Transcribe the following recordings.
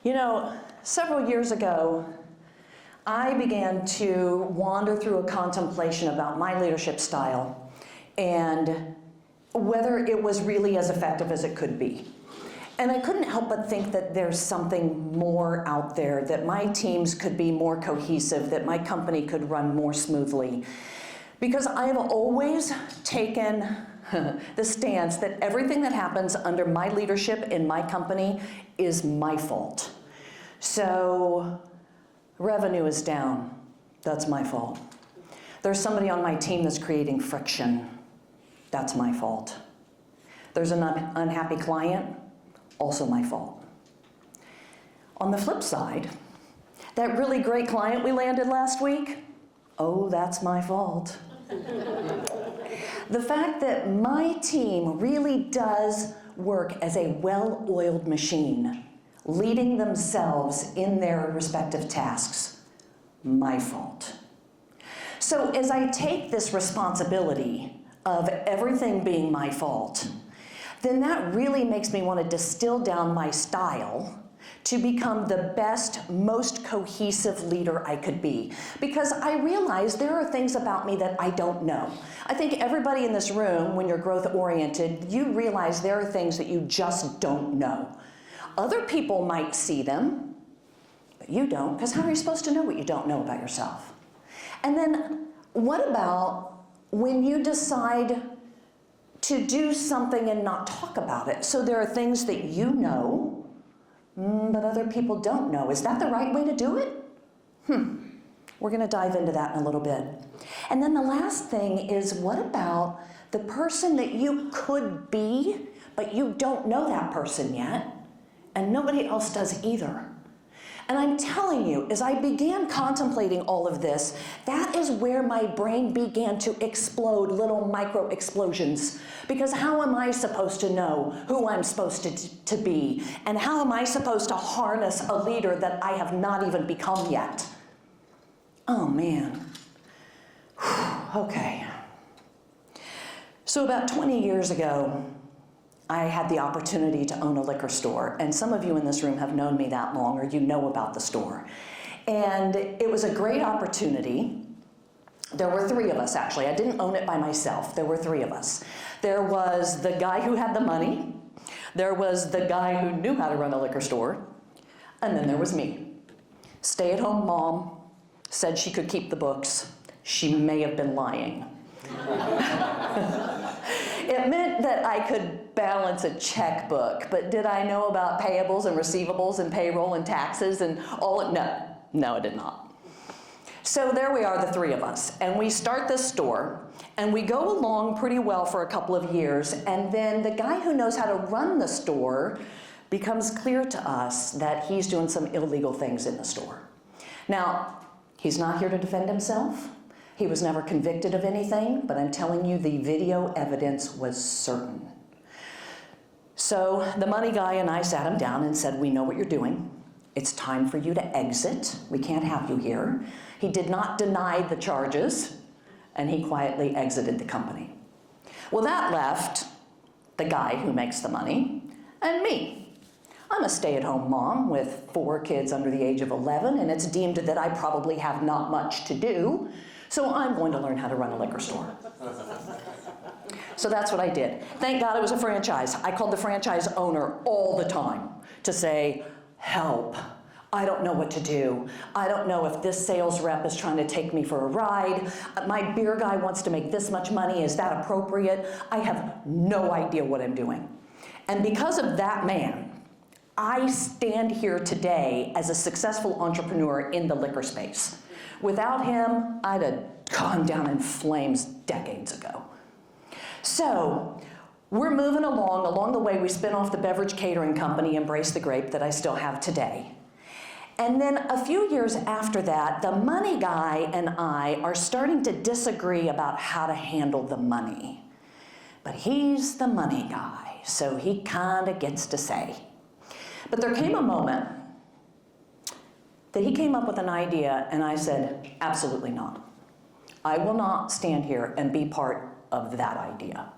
You know, several years ago, I began to wander through a contemplation about my leadership style and whether it was really as effective as it could be. And I couldn't help but think that there's something more out there, that my teams could be more cohesive, that my company could run more smoothly. Because I have always taken the stance that everything that happens under my leadership in my company is my fault. So, revenue is down. That's my fault. There's somebody on my team that's creating friction. That's my fault. There's an unhappy client. Also my fault. On the flip side, that really great client we landed last week, oh, that's my fault. The fact that my team really does work as a well-oiled machine, leading themselves in their respective tasks, my fault. So as I take this responsibility of everything being my fault, then that really makes me want to distill down my style to become the best, most cohesive leader I could be. Because I realize there are things about me that I don't know. I think everybody in this room, when you're growth-oriented, you realize there are things that you just don't know. Other people might see them, but you don't, because how are you supposed to know what you don't know about yourself? And then what about when you decide to do something and not talk about it? So there are things that you know, but other people don't know. Is that the right way to do it? We're going to dive into that in a little bit. And then the last thing is, what about the person that you could be, but you don't know that person yet, and nobody else does either? And I'm telling you, as I began contemplating all of this, that is where my brain began to explode, little micro explosions. Because how am I supposed to know who I'm supposed to be? And how am I supposed to harness a leader that I have not even become yet? Oh man. Okay. So about 20 years ago, I had the opportunity to own a liquor store, and some of you in this room have known me that long, or you know about the store. And it was a great opportunity. There were three of us, actually. I didn't own it by myself. There were three of us. There was the guy who had the money, there was the guy who knew how to run a liquor store, and then there was me. Stay-at-home mom, said she could keep the books. She may have been lying. It meant that I could balance a checkbook, but did I know about payables and receivables and payroll and taxes and all of it? No, I did not. So there we are, the three of us, and we start this store, and we go along pretty well for a couple of years, and then the guy who knows how to run the store becomes clear to us that he's doing some illegal things in the store. Now, he's not here to defend himself. He was never convicted of anything, but I'm telling you, the video evidence was certain. So the money guy and I sat him down and said, we know what you're doing. It's time for you to exit. We can't have you here. He did not deny the charges, and he quietly exited the company. Well, that left the guy who makes the money and me. I'm a stay-at-home mom with 4 kids under the age of 11, and it's deemed that I probably have not much to do. So I'm going to learn how to run a liquor store. So that's what I did. Thank God it was a franchise. I called the franchise owner all the time to say, help, I don't know what to do. I don't know if this sales rep is trying to take me for a ride. My beer guy wants to make this much money. Is that appropriate? I have no idea what I'm doing. And because of that man, I stand here today as a successful entrepreneur in the liquor space. Without him, I'd have gone down in flames decades ago. So we're moving along the way we spin off the beverage catering company, Embrace the Grape, that I still have today. And then a few years after that, the money guy and I are starting to disagree about how to handle the money. But he's the money guy, so he kind of gets to say. But there came a moment that he came up with an idea, and I said, absolutely not. I will not stand here and be part of that idea.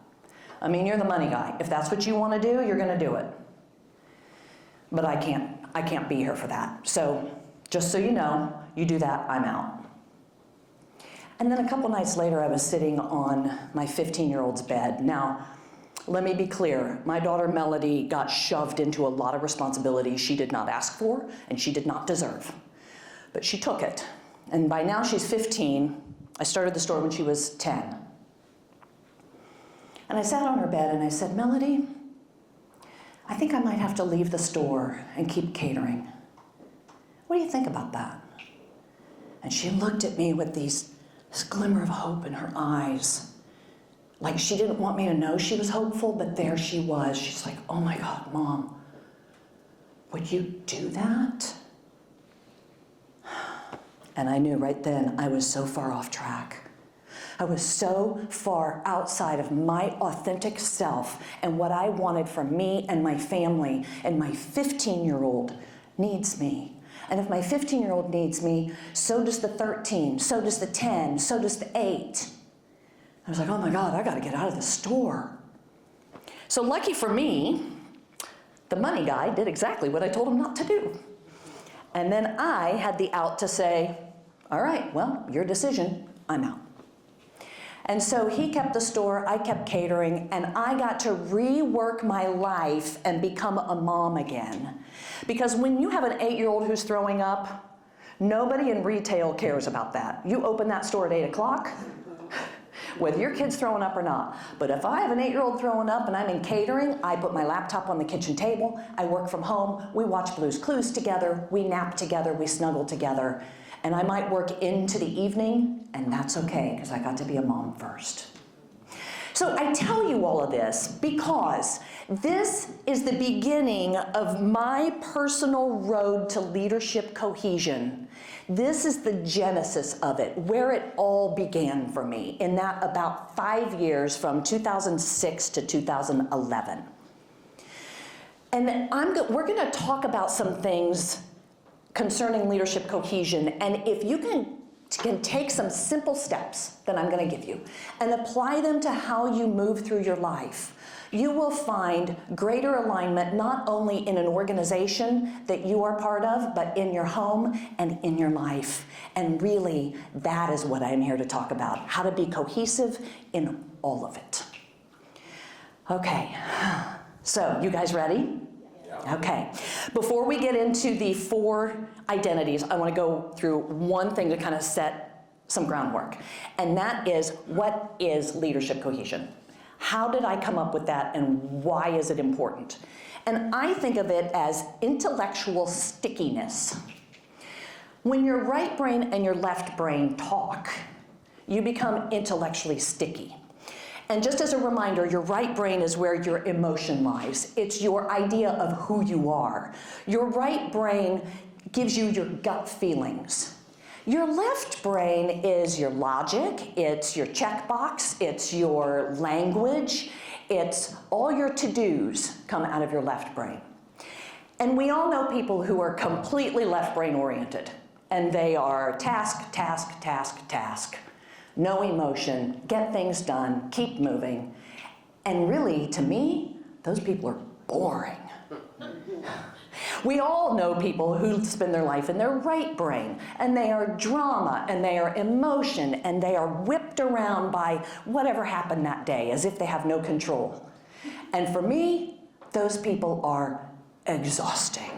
I mean, you're the money guy. If that's what you want to do, you're going to do it. But I can't I can't be here for that. So just so you know, you do that, I'm out. And then a couple nights later, I was sitting on my 15-year-old's bed. Now, let me be clear, my daughter Melody got shoved into a lot of responsibilities she did not ask for and she did not deserve. But she took it. And by now she's 15. I started the store when she was 10. And I sat on her bed and I said, Melody, I think I might have to leave the store and keep catering. What do you think about that? And she looked at me with this glimmer of hope in her eyes. Like she didn't want me to know she was hopeful, but there she was. She's like, oh my God, Mom, would you do that? And I knew right then I was so far off track. I was so far outside of my authentic self and what I wanted for me and my family, and my 15-year-old needs me. And if my 15-year-old needs me, so does the 13, so does the 10, so does the 8. I was like, oh my God, I gotta get out of the store. So lucky for me, the money guy did exactly what I told him not to do. And then I had the out to say, all right, well, your decision, I'm out. And so he kept the store, I kept catering, and I got to rework my life and become a mom again. Because when you have an 8-year-old who's throwing up, nobody in retail cares about that. You open that store at 8 o'clock, whether your kid's throwing up or not. But if I have an 8-year-old throwing up and I'm in catering, I put my laptop on the kitchen table, I work from home, we watch Blue's Clues together, we nap together, we snuggle together, and I might work into the evening, and that's okay, because I got to be a mom first. So I tell you all of this because this is the beginning of my personal road to leadership cohesion. This is the genesis of it, where it all began for me in that about 5 years from 2006 to 2011. And we're going to talk about some things concerning leadership cohesion, and if you can take some simple steps that I'm going to give you and apply them to how you move through your life, you will find greater alignment not only in an organization that you are part of, but in your home and in your life. And really, that is what I'm here to talk about, how to be cohesive in all of it. Okay, so you guys ready? Okay, before we get into the 4 identities, I want to go through one thing to kind of set some groundwork. And that is, what is leadership cohesion? How did I come up with that, and why is it important? And I think of it as intellectual stickiness. When your right brain and your left brain talk, you become intellectually sticky. And just as a reminder, your right brain is where your emotion lies. It's your idea of who you are. Your right brain gives you your gut feelings. Your left brain is your logic, it's your checkbox, it's your language, it's all your to-dos come out of your left brain. And we all know people who are completely left brain oriented, and they are task, task, task, task. No emotion, get things done, keep moving. And really, to me, those people are boring. We all know people who spend their life in their right brain, and they are drama, and they are emotion, and they are whipped around by whatever happened that day, as if they have no control. And for me, those people are exhausting.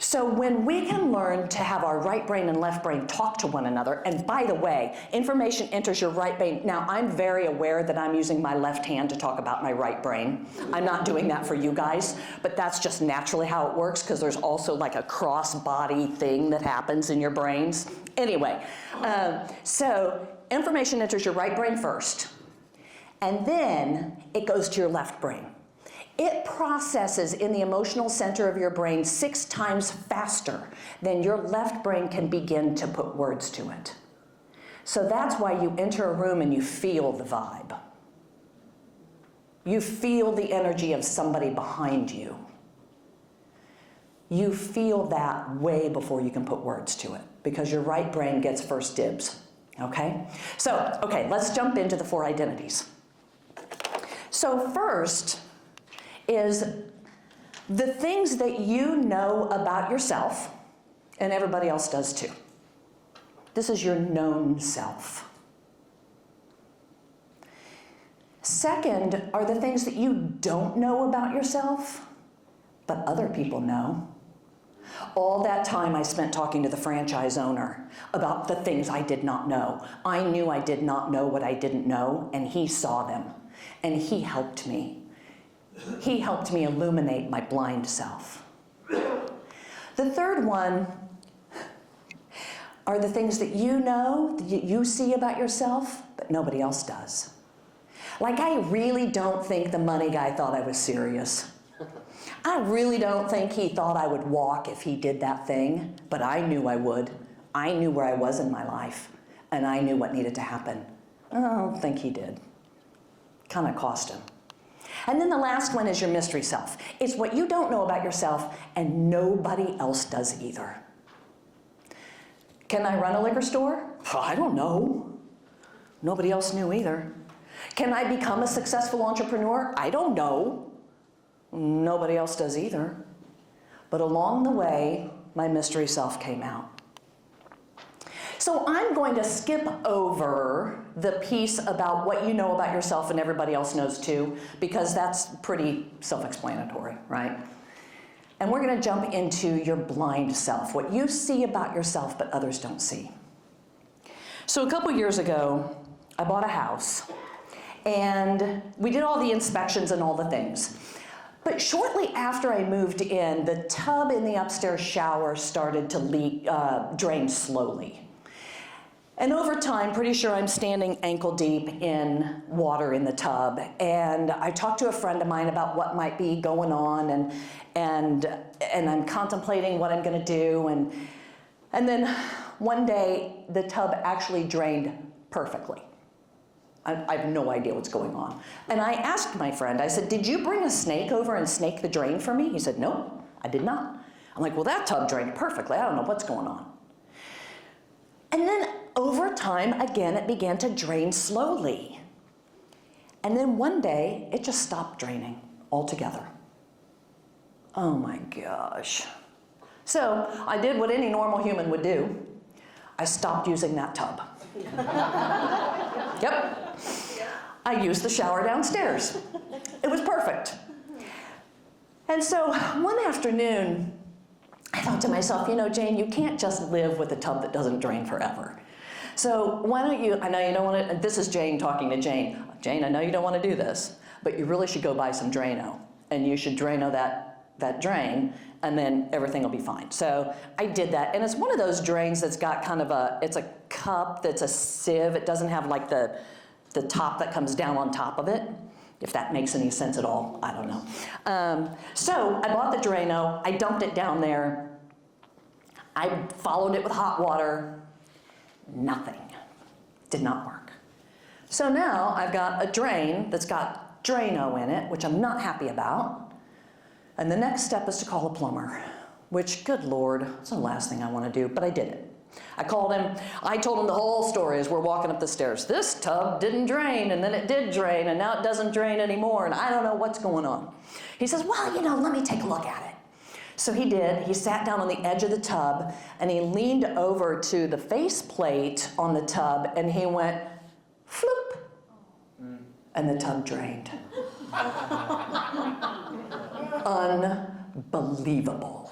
So when we can learn to have our right brain and left brain talk to one another, and by the way, information enters your right brain. Now, I'm very aware that I'm using my left hand to talk about my right brain. I'm not doing that for you guys, but that's just naturally how it works, because there's also like a cross-body thing that happens in your brains. Anyway, so information enters your right brain first, and then it goes to your left brain. It processes in the emotional center of your brain 6 times faster than your left brain can begin to put words to it. So that's why you enter a room and you feel the vibe. You feel the energy of somebody behind you. You feel that way before you can put words to it, because your right brain gets first dibs, okay? So, okay, let's jump into the 4 identities. So first is The things that you know about yourself, and everybody else does too. This is your known self. Second are the things that you don't know about yourself, but other people know. All that time I spent talking to the franchise owner about the things I did not know. I knew I did not know what I didn't know, and he saw them, and he helped me. He helped me illuminate my blind self. The third one are the things that you know, that you see about yourself, but nobody else does. Like, I really don't think the money guy thought I was serious. I really don't think he thought I would walk if he did that thing, but I knew I would. I knew where I was in my life, and I knew what needed to happen. I don't think he did. Kind of cost him. And then the last one is your mystery self. It's what you don't know about yourself, and nobody else does either. Can I run a liquor store? I don't know. Nobody else knew either. Can I become a successful entrepreneur? I don't know. Nobody else does either. But along the way, my mystery self came out. So I'm going to skip over the piece about what you know about yourself and everybody else knows too, because that's pretty self-explanatory, right? And we're going to jump into your blind self, what you see about yourself but others don't see. So a couple years ago, I bought a house, and we did all the inspections and all the things. But shortly after I moved in, the tub in the upstairs shower started to leak, drain slowly. And over time, pretty sure I'm standing ankle deep in water in the tub. And I talked to a friend of mine about what might be going on, and I'm contemplating what I'm gonna do. And then one day, the tub actually drained perfectly. I have no idea what's going on. And I asked my friend, I said, did you bring a snake over and snake the drain for me? He said, no, I did not. I'm like, well, that tub drained perfectly. I don't know what's going on. And then over time, again, it began to drain slowly. And then one day, it just stopped draining altogether. Oh my gosh. So I did what any normal human would do. I stopped using that tub. Yep. I used the shower downstairs. It was perfect. And so one afternoon, I thought to myself, you know, Jane, you can't just live with a tub that doesn't drain forever. So why don't you, I know you don't want to, this is Jane talking to Jane. Jane, I know you don't want to do this, but you really should go buy some Drano. And you should Drano that drain, and then everything will be fine. So I did that, and it's one of those drains that's got kind of it's a cup that's a sieve. It doesn't have like the top that comes down on top of it, if that makes any sense at all, I don't know. So I bought the Drano, I dumped it down there, I followed it with hot water, nothing, did not work. So now I've got a drain that's got Drano in it, which I'm not happy about. And the next step is to call a plumber, which, good Lord, it's the last thing I want to do, but I did it. I called him, I told him the whole story as we're walking up the stairs. This tub didn't drain, and then it did drain, and now it doesn't drain anymore, and I don't know what's going on. He says, well, you know, let me take a look at it. So he did. He sat down on the edge of the tub, and he leaned over to the faceplate on the tub, and he went, floop, and the tub drained. Unbelievable.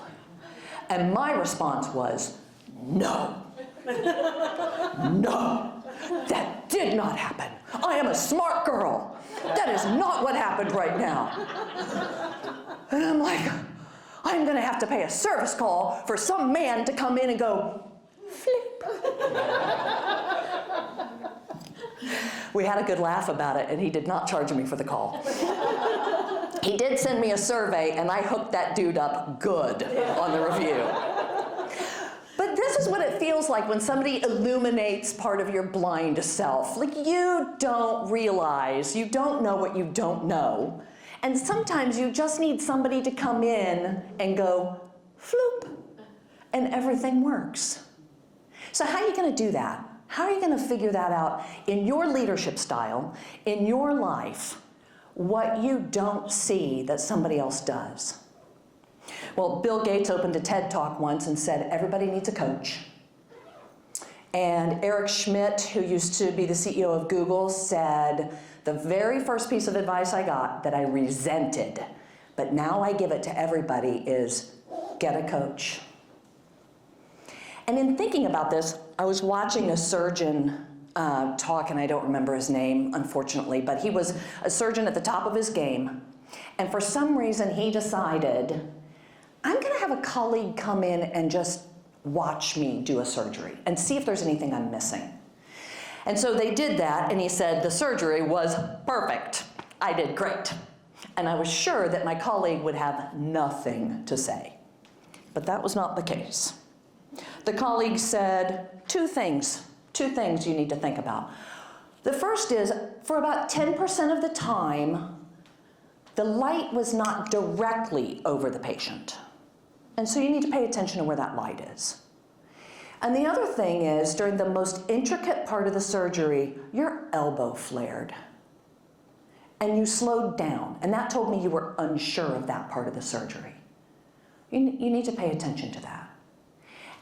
And my response was, no. No, that did not happen. I am a smart girl. That is not what happened right now. And I'm like, I'm gonna have to pay a service call for some man to come in and go, flip. We had a good laugh about it, and he did not charge me for the call. He did send me a survey, and I hooked that dude up good on the review. But this is what it feels like when somebody illuminates part of your blind self. Like, you don't realize, you don't know what you don't know. And sometimes you just need somebody to come in and go, floop, and everything works. So how are you going to do that? How are you going to figure that out in your leadership style, in your life, what you don't see that somebody else does? Well, Bill Gates opened a TED Talk once and said, everybody needs a coach. And Eric Schmidt, who used to be the CEO of Google, said, the very first piece of advice I got that I resented, but now I give it to everybody, is get a coach. And in thinking about this, I was watching a surgeon talk, and I don't remember his name, unfortunately, but he was a surgeon at the top of his game. And for some reason, he decided, I'm going to have a colleague come in and just watch me do a surgery and see if there's anything I'm missing. And so they did that, and he said the surgery was perfect. I did great. And I was sure that my colleague would have nothing to say. But that was not the case. The colleague said two things you need to think about. The first is, for about 10% of the time, the light was not directly over the patient. And so you need to pay attention to where that light is. And the other thing is, during the most intricate part of the surgery, your elbow flared. And you slowed down. And that told me you were unsure of that part of the surgery. You need to pay attention to that.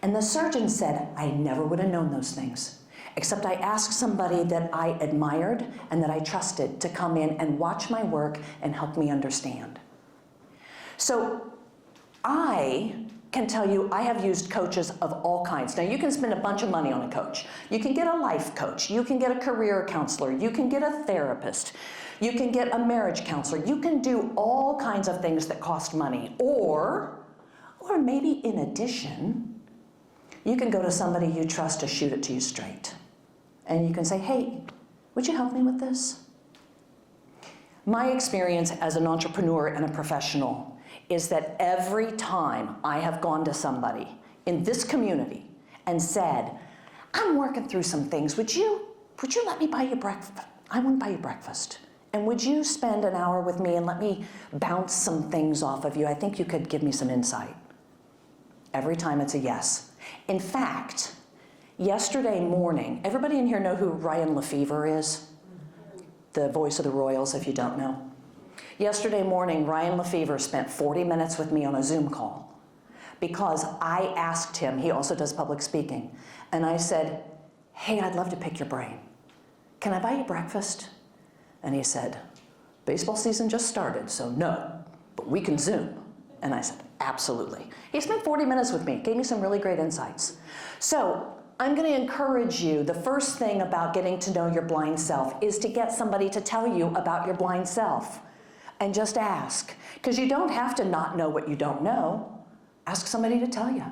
And the surgeon said, I never would have known those things, except I asked somebody that I admired and that I trusted to come in and watch my work and help me understand. So I can tell you I have used coaches of all kinds. Now, you can spend a bunch of money on a coach. You can get a life coach. You can get a career counselor. You can get a therapist. You can get a marriage counselor. You can do all kinds of things that cost money. Or maybe in addition, you can go to somebody you trust to shoot it to you straight. And you can say, hey, would you help me with this? My experience as an entrepreneur and a professional is that every time I have gone to somebody in this community and said, I'm working through some things, would you let me buy you breakfast? I want to buy you breakfast. And would you spend an hour with me and let me bounce some things off of you? I think you could give me some insight. Every time it's a yes. In fact, yesterday morning, everybody in here know who Ryan Lefevre is? The voice of the Royals, if you don't know. Yesterday morning, Ryan Lefevre spent 40 minutes with me on a Zoom call because I asked him, he also does public speaking, and I said, hey, I'd love to pick your brain. Can I buy you breakfast? And he said, baseball season just started, so no, but we can Zoom. And I said, absolutely. He spent 40 minutes with me, gave me some really great insights. So I'm going to encourage you, the first thing about getting to know your blind self is to get somebody to tell you about your blind self. And just ask, because you don't have to not know what you don't know. Ask somebody to tell you.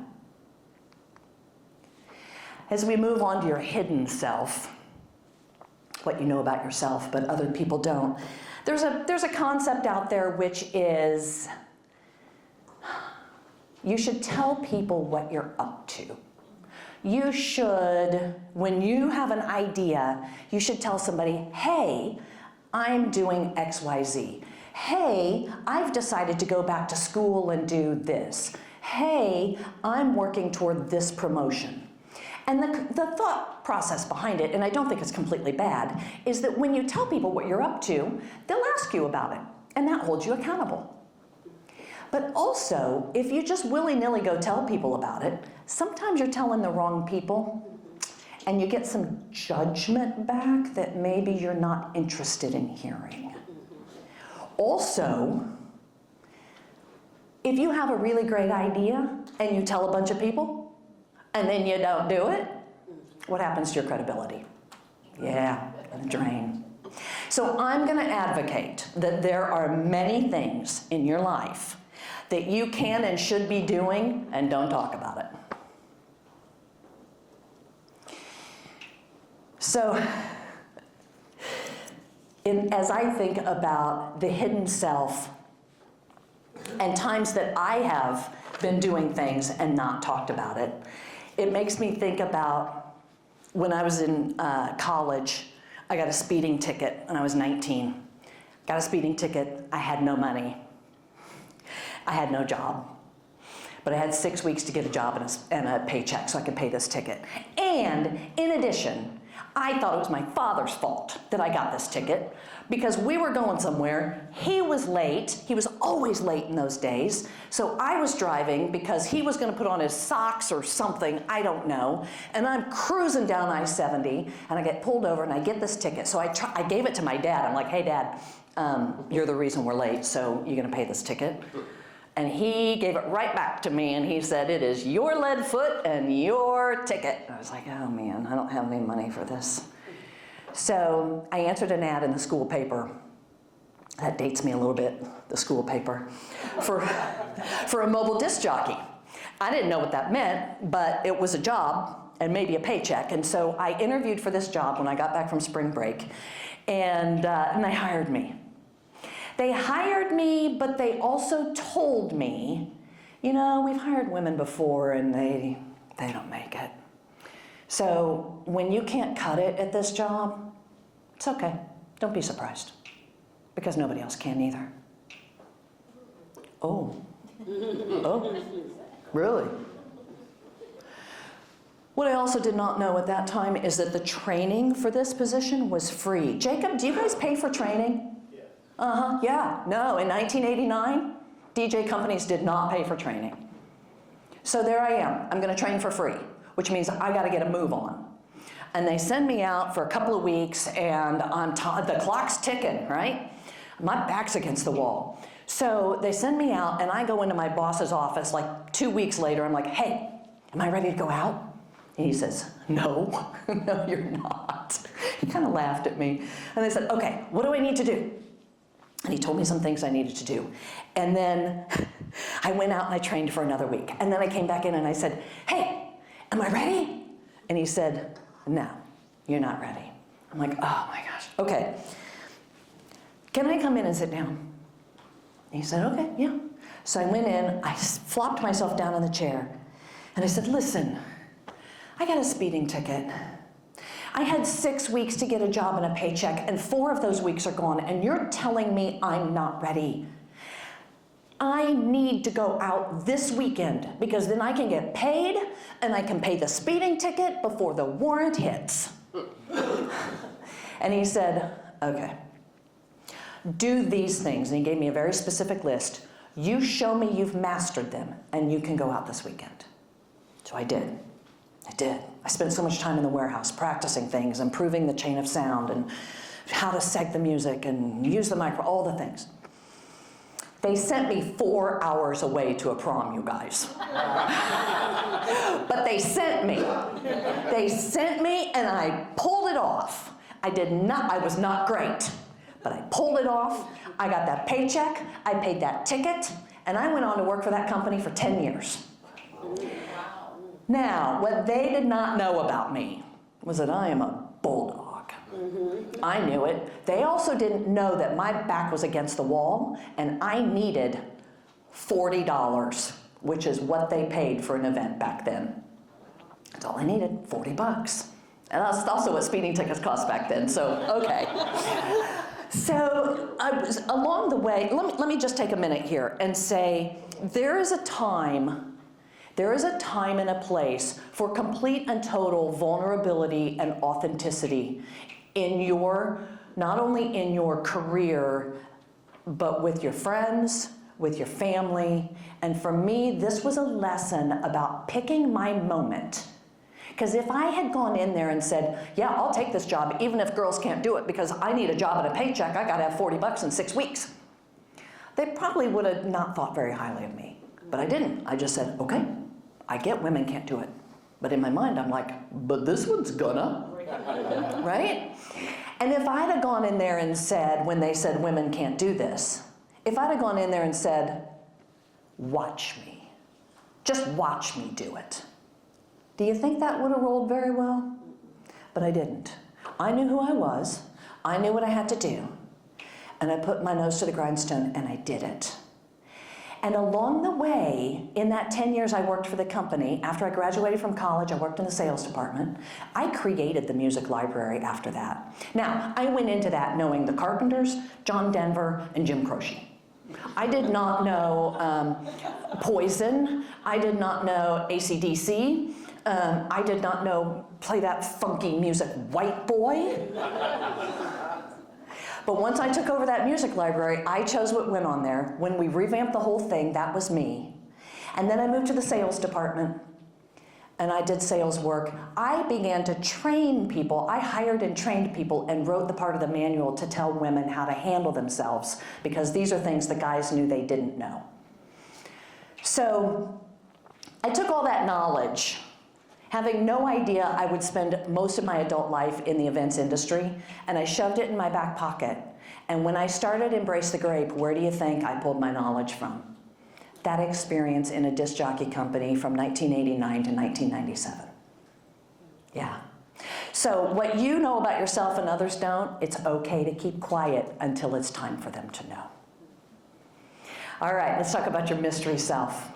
As we move on to your hidden self, what you know about yourself but other people don't, there's a concept out there which is, you should tell people what you're up to. You should, when you have an idea, you should tell somebody, hey, I'm doing X, Y, Z. Hey, I've decided to go back to school and do this. Hey, I'm working toward this promotion. And the thought process behind it, and I don't think it's completely bad, is that when you tell people what you're up to, they'll ask you about it, and that holds you accountable. But also, if you just willy-nilly go tell people about it, sometimes you're telling the wrong people, and you get some judgment back that maybe you're not interested in hearing. Also, if you have a really great idea and you tell a bunch of people and then you don't do it, what happens to your credibility? Yeah, the drain. So I'm going to advocate that there are many things in your life that you can and should be doing, and don't talk about it. So, as I think about the hidden self and times that I have been doing things and not talked about it, it makes me think about when I was in college. I got a speeding ticket when I was 19. Got a speeding ticket, I had no money. I had no job. But I had 6 weeks to get a job and a paycheck so I could pay this ticket. And in addition, I thought it was my father's fault that I got this ticket because we were going somewhere. He was late. He was always late in those days. So I was driving because he was going to put on his socks or something, I don't know. And I'm cruising down I-70 and I get pulled over and I get this ticket. So I gave it to my dad. I'm like, hey, Dad, you're the reason we're late, so you're going to pay this ticket. And he gave it right back to me, and he said, it is your lead foot and your ticket. I was like, oh man, I don't have any money for this. So I answered an ad in the school paper. That dates me a little bit, the school paper, for a mobile disc jockey. I didn't know what that meant, but it was a job and maybe a paycheck. And so I interviewed for this job when I got back from spring break, and they hired me. They hired me, but they also told me, you know, we've hired women before and they don't make it. So when you can't cut it at this job, it's okay. Don't be surprised, because nobody else can either. Oh, really? What I also did not know at that time is that the training for this position was free. Jacob, do you guys pay for training? Yeah, no, in 1989, DJ companies did not pay for training. So there I am, I'm gonna train for free, which means I gotta get a move on. And they send me out for a couple of weeks and the clock's ticking, right? My back's against the wall. So they send me out and I go into my boss's office like 2 weeks later, I'm like, hey, am I ready to go out? And he says, no, no, you're not. He kind of laughed at me. And they said, okay, what do I need to do? And he told me some things I needed to do. And then I went out and I trained for another week. And then I came back in and I said, hey, am I ready? And he said, no, you're not ready. I'm like, oh my gosh, okay. Can I come in and sit down? And he said, okay, yeah. So I went in, I flopped myself down in the chair, and I said, listen, I got a speeding ticket. I had 6 weeks to get a job and a paycheck, and 4 of those weeks are gone, and you're telling me I'm not ready. I need to go out this weekend, because then I can get paid, and I can pay the speeding ticket before the warrant hits. And he said, okay, do these things. And he gave me a very specific list. You show me you've mastered them, and you can go out this weekend. So I did. I did. I spent so much time in the warehouse practicing things, improving the chain of sound, and how to seg the music, and use the micro, all the things. They sent me 4 hours away to a prom, you guys. But they sent me. They sent me, and I pulled it off. I was not great, but I pulled it off. I got that paycheck, I paid that ticket, and I went on to work for that company for 10 years. Now, what they did not know about me was that I am a bulldog. I knew it. They also didn't know that my back was against the wall, and I needed $40, which is what they paid for an event back then. That's all I needed, $40. And that's also what speeding tickets cost back then, so okay. So I was, along the way, let me just take a minute here and say, there is a time and a place for complete and total vulnerability and authenticity in not only in your career, but with your friends, with your family. And for me, this was a lesson about picking my moment. Because if I had gone in there and said, yeah, I'll take this job even if girls can't do it because I need a job and a paycheck, I gotta have $40 in 6 weeks, they probably would have not thought very highly of me. But I didn't. I just said, okay, I get women can't do it. But in my mind, I'm like, but this one's gonna, right? And if I'd have gone in there and said, when they said women can't do this, if I'd have gone in there and said, watch me, just watch me do it, do you think that would have rolled very well? But I didn't. I knew who I was, I knew what I had to do, and I put my nose to the grindstone and I did it. And along the way, in that 10 years I worked for the company, after I graduated from college, I worked in the sales department. I created the music library after that. Now, I went into that knowing the Carpenters, John Denver, and Jim Croce. I did not know Poison. I did not know AC/DC. I did not play that funky music, white boy. But once I took over that music library, I chose what went on there. When we revamped the whole thing, that was me. And then I moved to the sales department, and I did sales work. I began to train people. I hired and trained people and wrote the part of the manual to tell women how to handle themselves, because these are things the guys knew they didn't know. So I took all that knowledge, having no idea I would spend most of my adult life in the events industry, and I shoved it in my back pocket. And when I started Embrace the Grape, where do you think I pulled my knowledge from? That experience in a disc jockey company from 1989 to 1997. Yeah. So what you know about yourself and others don't, it's okay to keep quiet until it's time for them to know. All right, let's talk about your mystery self.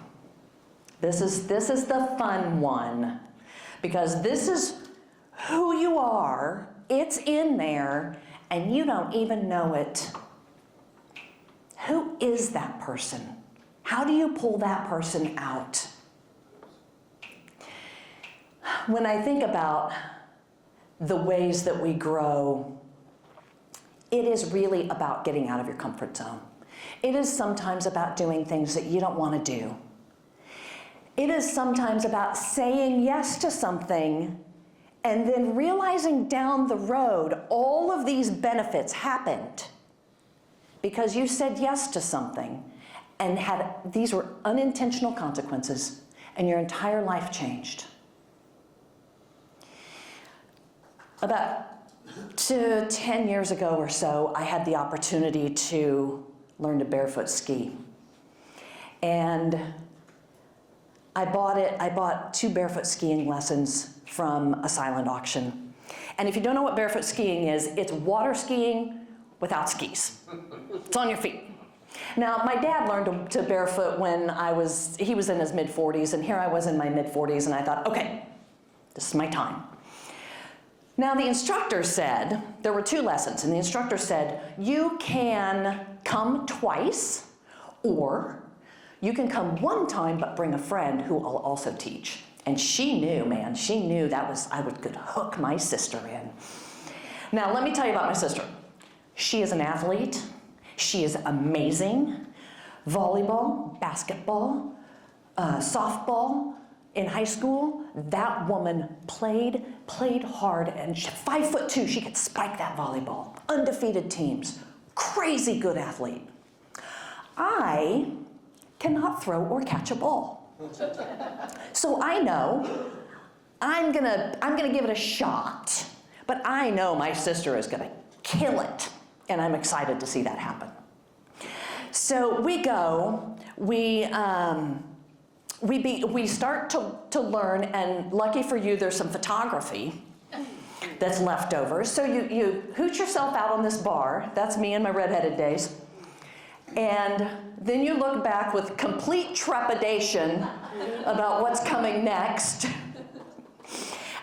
This is the fun one, because this is who you are. It's in there, and you don't even know it. Who is that person? How do you pull that person out? When I think about the ways that we grow, it is really about getting out of your comfort zone. It is sometimes about doing things that you don't want to do. It is sometimes about saying yes to something and then realizing down the road all of these benefits happened because you said yes to something and these were unintentional consequences, and your entire life changed. About 10 years ago or so, I had the opportunity to learn to barefoot ski. And I bought 2 barefoot skiing lessons from a silent auction. And if you don't know what barefoot skiing is, it's water skiing without skis. It's on your feet. Now, my dad learned to barefoot when he was in his mid-40s, and here I was in my mid-40s, and I thought, okay, this is my time. Now, the instructor said, there were 2 lessons, and the instructor said, you can come twice, or you can come 1 time, but bring a friend who will also teach. And she knew, man, she knew I could hook my sister in. Now, let me tell you about my sister. She is an athlete. She is amazing. Volleyball, basketball, softball in high school. That woman played hard, and 5'2", she could spike that volleyball. Undefeated teams, crazy good athlete. I cannot throw or catch a ball. So I know I'm gonna give it a shot, but I know my sister is gonna kill it, and I'm excited to see that happen. So we go, we start to learn, and lucky for you, there's some photography that's left over. So you hoot yourself out on this bar. That's me in my redheaded days. And then you look back with complete trepidation about what's coming next.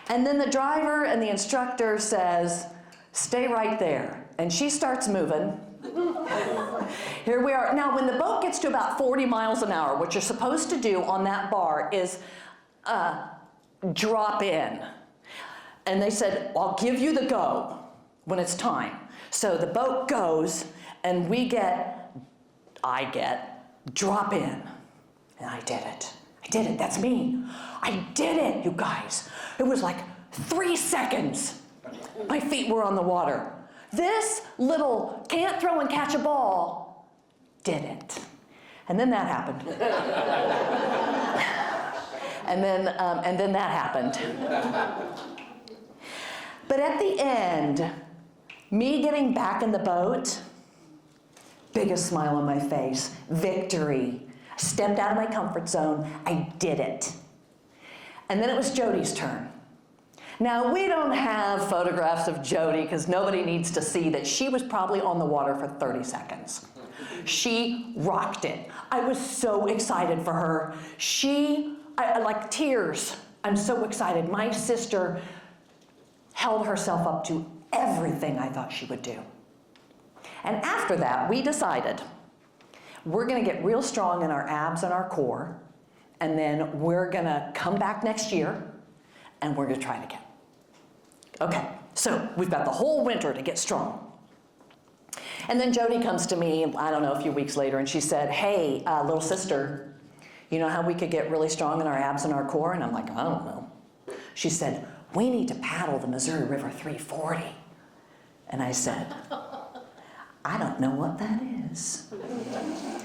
And then the driver and the instructor says, stay right there. And she starts moving. Here we are. Now, when the boat gets to about 40 miles an hour, what you're supposed to do on that bar is drop in. And they said, I'll give you the go when it's time. So the boat goes, and I get drop in. And I did it. I did it. That's me. I did it, you guys. It was like 3 seconds. My feet were on the water. This little can't throw and catch a ball did it. And then that happened. and then that happened. But at the end, me getting back in the boat, biggest smile on my face, victory. I stepped out of my comfort zone, I did it. And then it was Jody's turn. Now, we don't have photographs of Jody because nobody needs to see that she was probably on the water for 30 seconds. She rocked it. I was so excited for her. I like tears. I'm so excited. My sister held herself up to everything I thought she would do. And after that, we decided we're going to get real strong in our abs and our core, and then we're going to come back next year, and we're gonna try it again. Okay, so we've got the whole winter to get strong. And then Jody comes to me, I don't know, a few weeks later, and she said, hey, little sister, you know how we could get really strong in our abs and our core? And I'm like, I don't know. She said, we need to paddle the Missouri River 340. And I said, I don't know what that is.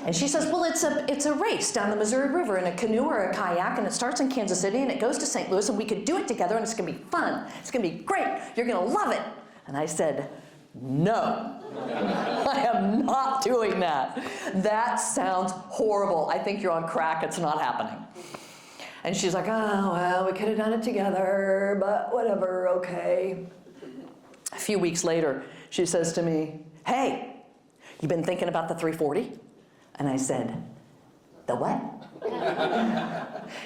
And she says, well, it's a race down the Missouri River in a canoe or a kayak, and it starts in Kansas City, and it goes to St. Louis, and we could do it together, and it's gonna be fun. It's gonna be great. You're gonna love it. And I said, no, I am not doing that. That sounds horrible. I think you're on crack. It's not happening. And she's like, oh, well, we could have done it together, but whatever, okay. A few weeks later, she says to me, hey, you been thinking about the 340? And I said, the what?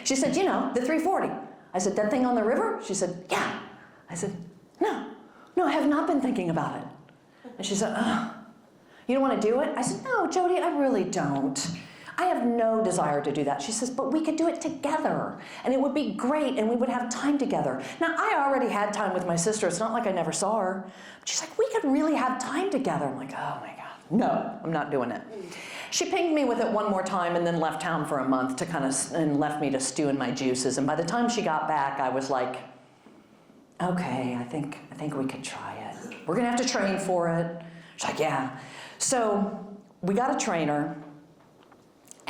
She said, you know, the 340. I said, that thing on the river? She said, yeah. I said, no, I have not been thinking about it. And she said, oh, you don't want to do it? I said, no, Jody, I really don't. I have no desire to do that. She says, but we could do it together, and it would be great, and we would have time together. Now, I already had time with my sister. It's not like I never saw her. But she's like, we could really have time together. I'm like, oh my God, no, I'm not doing it. She pinged me with it one more time and then left town for a month to and left me to stew in my juices. And by the time she got back, I was like, okay, I think we could try it. We're gonna have to train for it. She's like, yeah. So we got a trainer,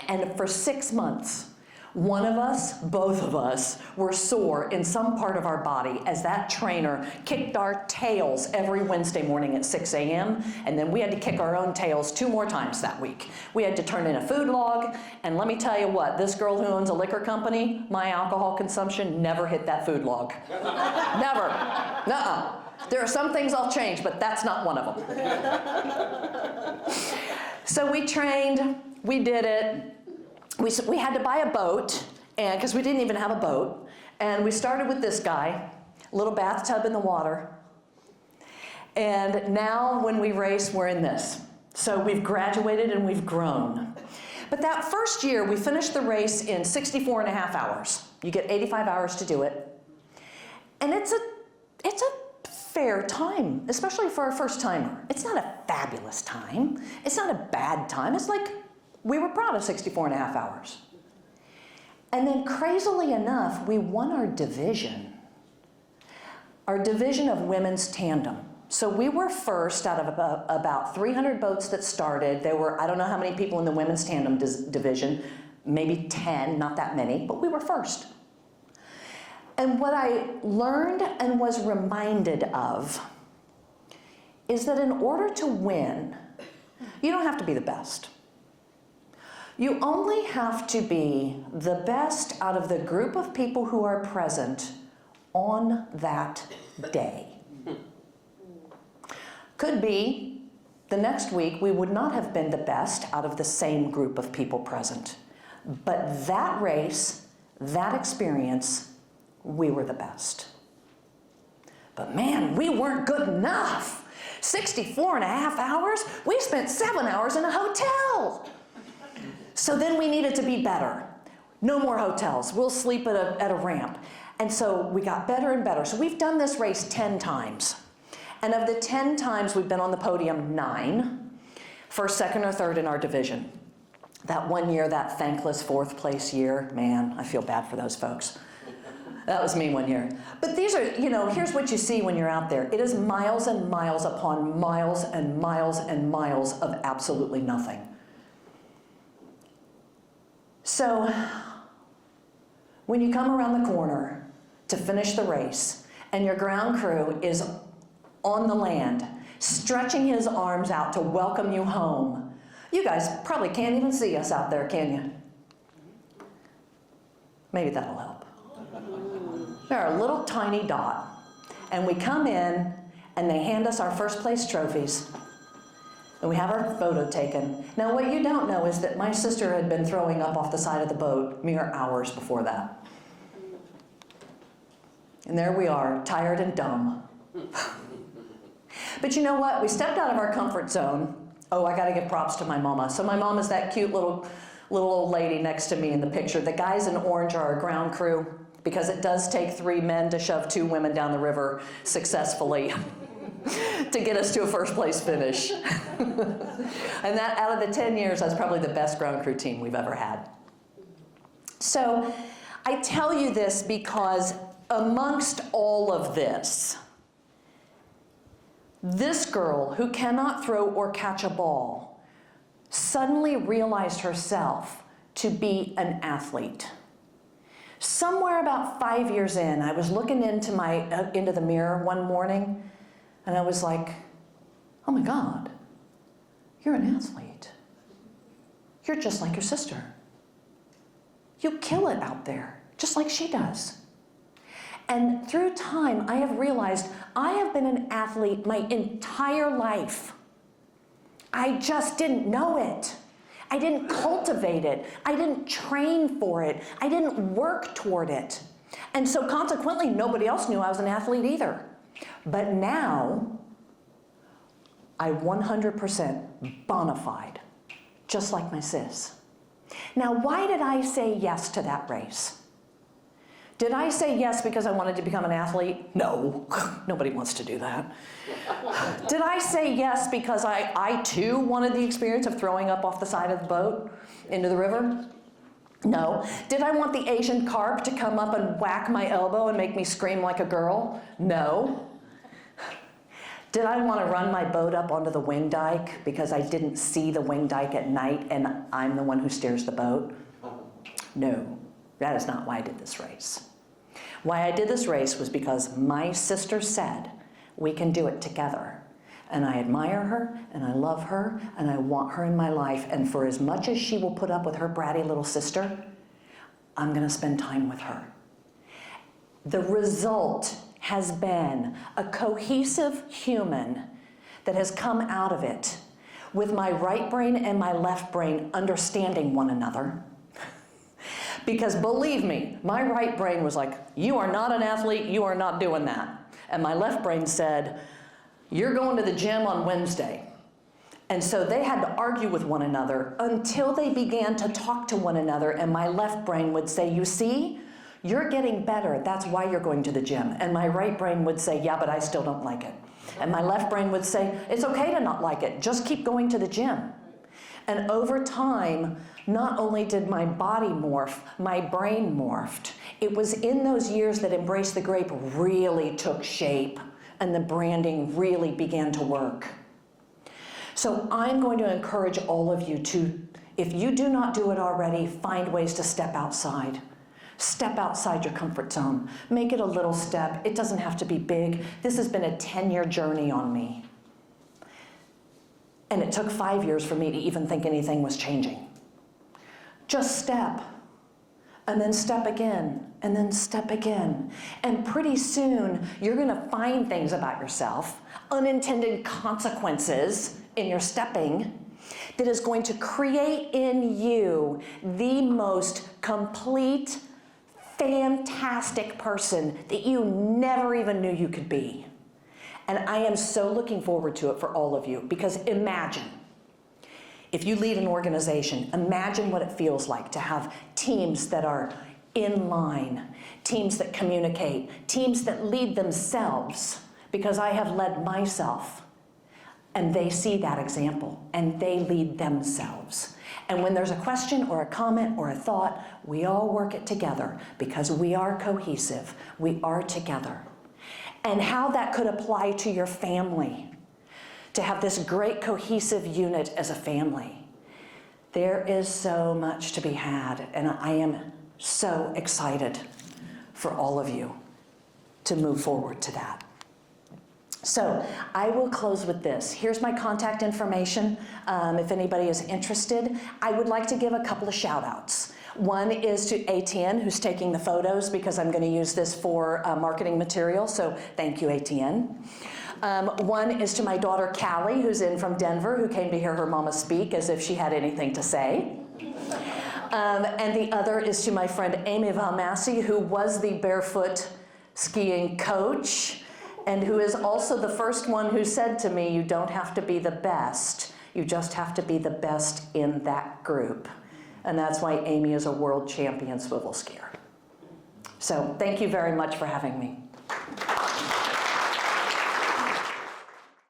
and for 6 months, one of us, both of us, were sore in some part of our body as that trainer kicked our tails every Wednesday morning at 6 a.m., and then we had to kick our own tails 2 more times that week. We had to turn in a food log, and let me tell you what, this girl who owns a liquor company, my alcohol consumption never hit that food log. Never. Nuh-uh. There are some things I'll change, but that's not one of them. So we trained, we did it. We had to buy a boat, and because we didn't even have a boat, and we started with this guy, little bathtub in the water, and now when we race, we're in this. So we've graduated and we've grown. But that first year, we finished the race in 64 and a half hours. You get 85 hours to do it, and it's a fair time, especially for a first timer. It's not a fabulous time. It's not a bad time. It's like, we were proud of 64 and a half hours. And then crazily enough, we won our division of women's tandem. So we were first out of about 300 boats that started. There were, I don't know how many people in the women's tandem division, maybe 10, not that many, but we were first. And what I learned and was reminded of is that in order to win, you don't have to be the best. You only have to be the best out of the group of people who are present on that day. Could be the next week we would not have been the best out of the same group of people present. But that race, that experience, we were the best. But man, we weren't good enough. 64 and a half hours? We spent 7 hours in a hotel. So then we needed to be better. No more hotels. We'll sleep at a ramp. And so we got better and better. So we've done this race 10 times. And of the 10 times we've been on the podium, 9, first, second, or third in our division. That one year, that thankless 4th place year, man, I feel bad for those folks. That was me one year. But these are, here's what you see when you're out there. It is miles and miles upon miles and miles and miles of absolutely nothing. So when you come around the corner to finish the race and your ground crew is on the land, stretching his arms out to welcome you home, you guys probably can't even see us out there, can you? Maybe that'll help. They're a little tiny dot, and we come in and they hand us our first place trophies. And we have our photo taken. Now, what you don't know is that my sister had been throwing up off the side of the boat mere hours before that. And there we are, tired and dumb. But you know what? We stepped out of our comfort zone. Oh, I got to give props to my mama. So my mama's that cute little little old lady next to me in the picture. The guys in orange are our ground crew, because it does take 3 men to shove 2 women down the river successfully to get us to a first place finish. And that, out of the 10 years, that's probably the best ground crew team we've ever had. So I tell you this because amongst all of this, this girl who cannot throw or catch a ball suddenly realized herself to be an athlete. Somewhere about 5 years in, I was looking into the mirror one morning, and I was like, oh my God, you're an athlete. You're just like your sister. You kill it out there, just like she does. And through time, I have realized I have been an athlete my entire life. I just didn't know it. I didn't cultivate it. I didn't train for it. I didn't work toward it. And so consequently, nobody else knew I was an athlete either. But now, I 100% bona fide, just like my sis. Now, why did I say yes to that race? Did I say yes because I wanted to become an athlete? No, nobody wants to do that. Did I say yes because I too wanted the experience of throwing up off the side of the boat into the river? No. Did I want the Asian carp to come up and whack my elbow and make me scream like a girl? No. Did I want to run my boat up onto the wing dike because I didn't see the wing dike at night and I'm the one who steers the boat? No. That is not why I did this race. Why I did this race was because my sister said, we can do it together. And I admire her, and I love her, and I want her in my life. And for as much as she will put up with her bratty little sister, I'm going to spend time with her. The result has been a cohesive human that has come out of it with my right brain and my left brain understanding one another. Because believe me, my right brain was like, you are not an athlete, you are not doing that. And my left brain said, you're going to the gym on Wednesday. And so they had to argue with one another until they began to talk to one another, and my left brain would say, you see, you're getting better, that's why you're going to the gym. And my right brain would say, yeah, but I still don't like it. And my left brain would say, it's okay to not like it, just keep going to the gym. And over time, not only did my body morph, my brain morphed. It was in those years that Embrace the Grape really took shape and the branding really began to work. So I'm going to encourage all of you to, if you do not do it already, find ways to step outside. Step outside your comfort zone. Make it a little step. It doesn't have to be big. This has been a 10-year journey on me. And it took 5 years for me to even think anything was changing. Just step, and then step again, and then step again. And pretty soon, you're gonna find things about yourself, unintended consequences in your stepping, that is going to create in you the most complete, fantastic person that you never even knew you could be. And I am so looking forward to it for all of you, because imagine, if you lead an organization, imagine what it feels like to have teams that are in line, teams that communicate, teams that lead themselves, because I have led myself, and they see that example, and they lead themselves. And when there's a question or a comment or a thought, we all work it together, because we are cohesive, we are together. And how that could apply to your family, to have this great cohesive unit as a family. There is so much to be had, and I am so excited for all of you to move forward to that. So I will close with this. Here's my contact information if anybody is interested. I would like to give a couple of shout outs. One is to ATN, who's taking the photos, because I'm going to use this for marketing material, so thank you, ATN. One is to my daughter, Callie, who's in from Denver, who came to hear her mama speak as if she had anything to say. And the other is to my friend Amy Valmassi, who was the barefoot skiing coach, and who is also the first one who said to me, you don't have to be the best, you just have to be the best in that group. and that's why Amy is a world champion swivel skier. So thank you very much for having me.